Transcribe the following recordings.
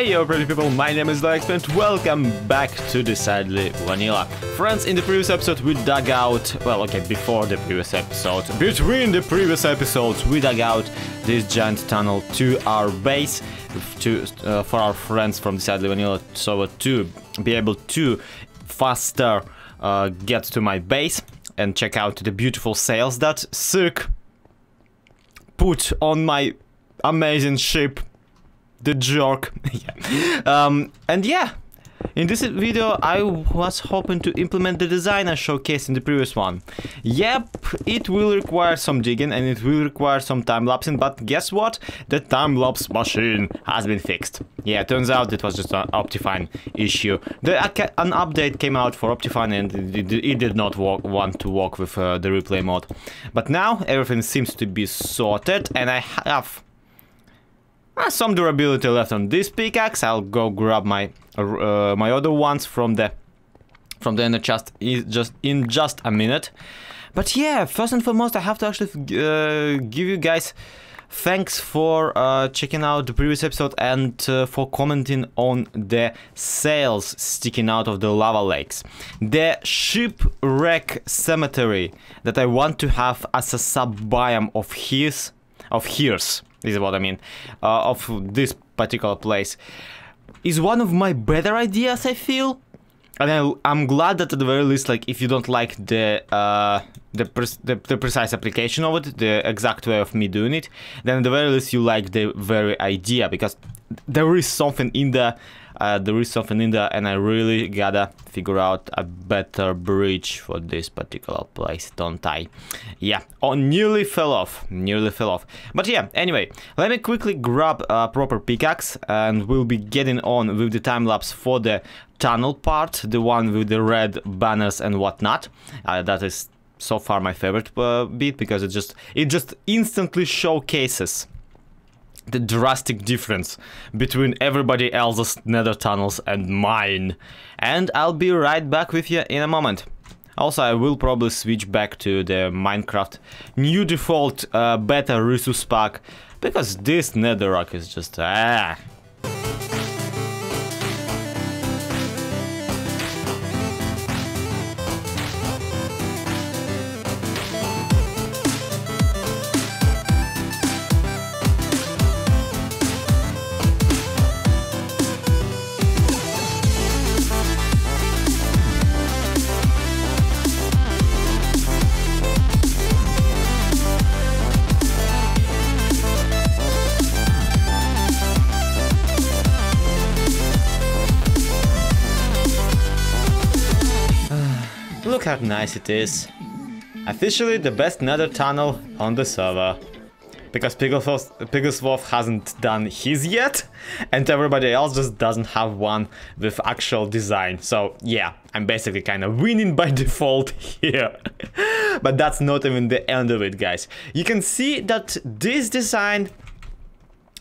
Hey yo pretty people, my name is Galore and welcome back to Decidedly Vanilla. Friends, in the previous episode we dug out, well okay, before the previous episode, between the previous episodes we dug out this giant tunnel to our base for our friends from Decidedly Vanilla, so to be able to faster get to my base and check out the beautiful sails that Cirque put on my amazing ship, the jerk. And yeah, in this video I was hoping to implement the design I showcased in the previous one. Yep, it will require some digging and it will require some time-lapsing, but guess what? The time-lapse machine has been fixed. Yeah, turns out it was just an Optifine issue. An update came out for Optifine and it did not want to work with the replay mode. But now everything seems to be sorted and I have some durability left on this pickaxe. I'll go grab my my other ones from the inner chest in just a minute. But yeah, first and foremost, I have to actually give you guys thanks for checking out the previous episode and for commenting on the sails sticking out of the lava lakes. The shipwreck cemetery that I want to have as a sub-biome of here's. This is what I mean, of this particular place, is one of my better ideas, I feel. And I'm glad that at the very least, like, if you don't like the precise application of it, the exact way of me doing it, then at the very least you like the very idea, because there is something in there. And I really gotta figure out a better bridge for this particular place, don't I? Yeah, oh, nearly fell off. But yeah, anyway, let me quickly grab a proper pickaxe and we'll be getting on with the time-lapse for the tunnel part, the one with the red banners and whatnot. That is so far my favorite bit, because it just instantly showcases the drastic difference between everybody else's nether tunnels and mine. And I'll be right back with you in a moment. Also, I will probably switch back to the Minecraft new default beta resource pack, because this netherrack is just Look how nice it is. Officially the best nether tunnel on the server. Because Pigglesworth hasn't done his yet, and everybody else just doesn't have one with actual design. So yeah, I'm basically kind of winning by default here. But that's not even the end of it, guys. You can see that this design,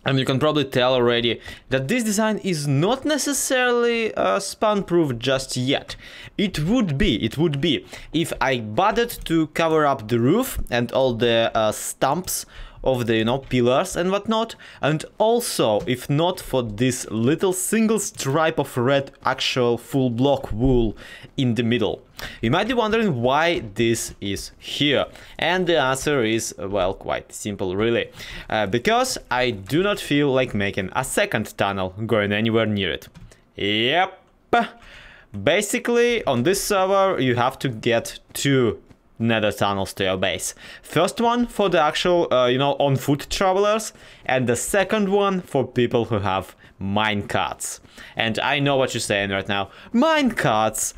and you can probably tell already that this design is not necessarily spawn-proof just yet. It would be if I bothered to cover up the roof and all the stumps of the, you know, pillars and whatnot, and also if not for this little single stripe of red actual full block wool in the middle. You might be wondering why this is here, and the answer is, well, quite simple really, because I do not feel like making a second tunnel going anywhere near it. Yep, basically on this server you have to get two nether tunnels to your base. First one for the actual, you know, on foot travelers, and the second one for people who have minecarts. And I know what you're saying right now. Minecarts?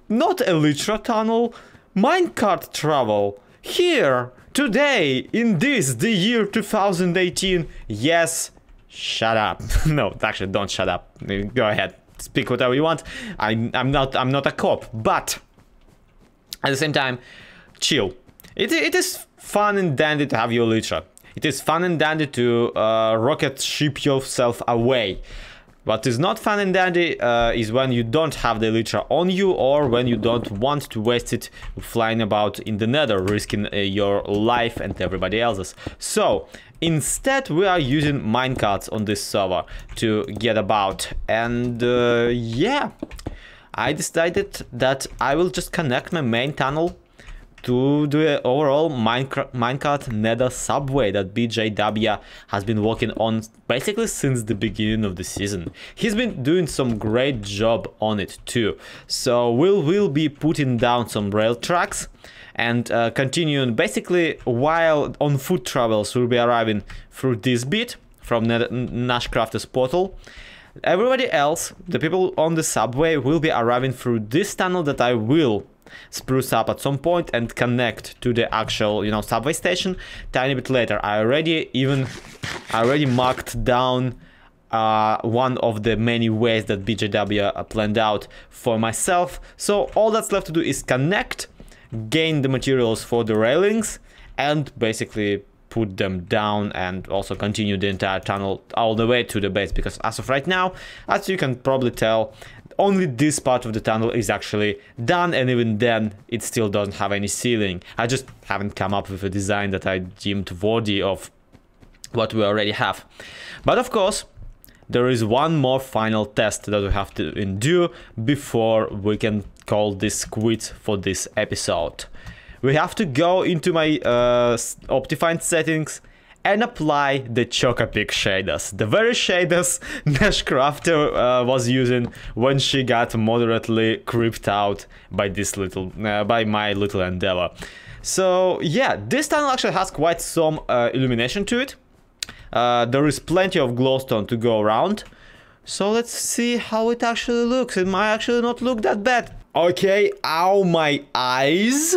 Not Elytra tunnel. Minecart travel. Here, today, in this, the year 2018. Yes, shut up. No, actually, don't shut up. Go ahead, speak whatever you want. I'm not a cop, but at the same time, chill. It is fun and dandy to have your Elytra. It is fun and dandy to rocket ship yourself away. What is not fun and dandy is when you don't have the elytra on you, or when you don't want to waste it flying about in the nether, risking your life and everybody else's. So instead we are using minecarts on this server to get about, and yeah, I decided that I will just connect my main tunnel to the overall minecart nether subway that BJW has been working on basically since the beginning of the season. He's been doing some great job on it too. So we'll be putting down some rail tracks and continuing basically while on foot travels. We'll be arriving through this bit from Nashcrafter's portal. Everybody else, the people on the subway, will be arriving through this tunnel that I will spruce up at some point and connect to the actual, you know, subway station tiny bit later. I already marked down one of the many ways that BJW planned out for myself. So all that's left to do is connect, gain the materials for the railings, and basically put them down, and also continue the entire tunnel all the way to the base, because as of right now, as you can probably tell, only this part of the tunnel is actually done, and even then it still doesn't have any ceiling. I just haven't come up with a design that I deemed worthy of what we already have. But of course, there is one more final test that we have to endure before we can call this quits for this episode. We have to go into my Optifine settings and apply the Chocopic shaders. The very shaders Nashcrafter was using when she got moderately creeped out by this little, by my little endeavor. So yeah, this tunnel actually has quite some illumination to it. There is plenty of glowstone to go around. So let's see how it actually looks. It might actually not look that bad. Okay, ow, my eyes.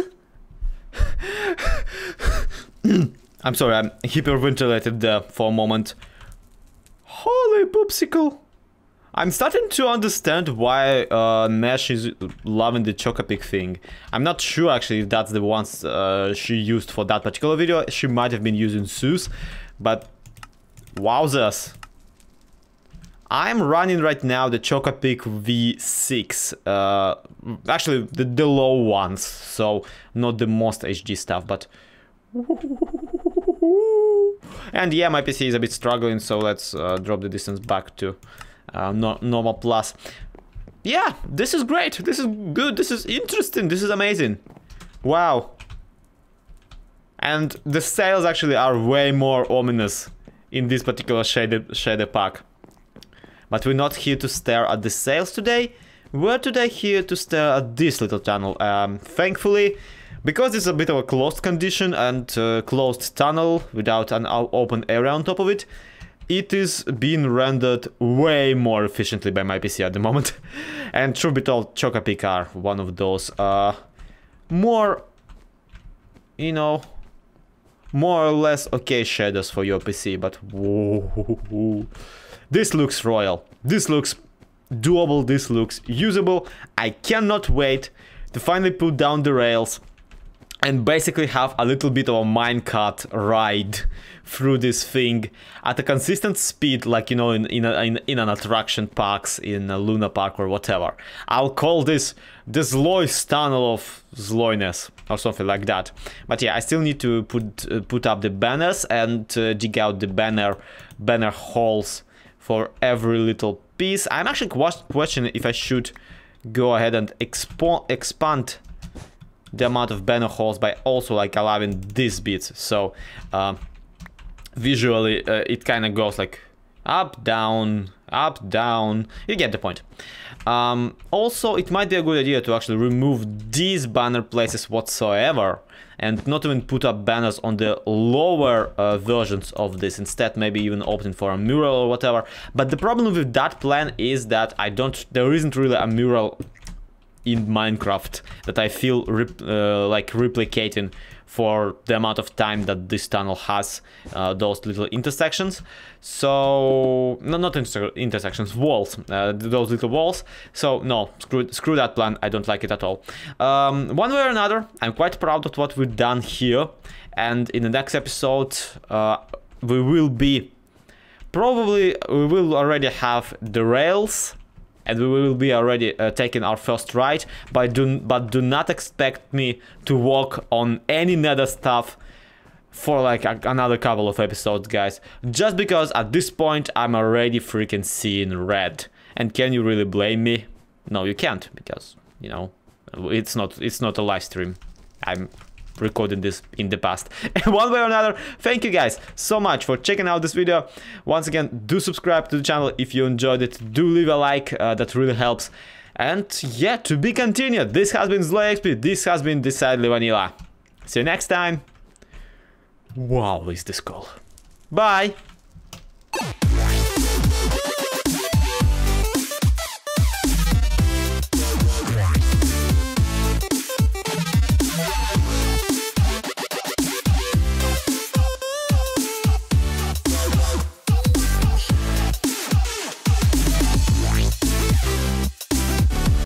I'm sorry, I'm hyperventilated there for a moment. Holy poopsicle. I'm starting to understand why Nash is loving the Chocopic thing. I'm not sure actually if that's the ones she used for that particular video. She might have been using Zeus, but wowzers. I'm running right now the Chocopic V6, actually the low ones, so not the most HD stuff, but... And yeah, my PC is a bit struggling, so let's drop the distance back to normal plus. Yeah, this is great, this is good, this is interesting, this is amazing. Wow. And the sails actually are way more ominous in this particular shaded pack. But we're not here to stare at the sails today. We're today here to stare at this little tunnel. Thankfully, because it's a bit of a closed condition and closed tunnel without an open area on top of it, it is being rendered way more efficiently by my PC at the moment. And truth be told, Chocopic are one of those more, you know, more or less okay shaders for your PC, but whoa. This looks royal, this looks doable, this looks usable. I cannot wait to finally put down the rails and basically have a little bit of a minecart ride through this thing at a consistent speed, like, you know, in an attraction parks, in a Luna Park or whatever. I'll call this the Zloy's Tunnel of Zloyness or something like that. But yeah, I still need to put up the banners and dig out the banner holes for every little piece. I'm actually questioning if I should go ahead and expand the amount of banner holes by also like allowing these bits. So visually it kind of goes like up, down, you get the point. Also, it might be a good idea to actually remove these banner places whatsoever and not even put up banners on the lower versions of this. Instead, maybe even opting for a mural or whatever. But the problem with that plan is that there isn't really a mural in Minecraft that I feel like replicating for the amount of time that this tunnel has those little intersections. So, no, not intersections, walls, those little walls. So, no, screw that plan, I don't like it at all. One way or another, I'm quite proud of what we've done here. And in the next episode, we will be Probably we will already have the rails, and we will be already taking our first ride, but do not expect me to walk on any nether stuff for like another couple of episodes, guys. Just because at this point I'm already freaking seeing red. And can you really blame me? No, you can't, because, you know, it's not a live stream. I'm recording this in the past. And one way or another, thank you guys so much for checking out this video. Once again, do subscribe to the channel if you enjoyed it. Do leave a like, that really helps. And yeah, to be continued. This has been ZloXP. This has been Decidedly Vanilla. See you next time. Wow, is this cool. Bye.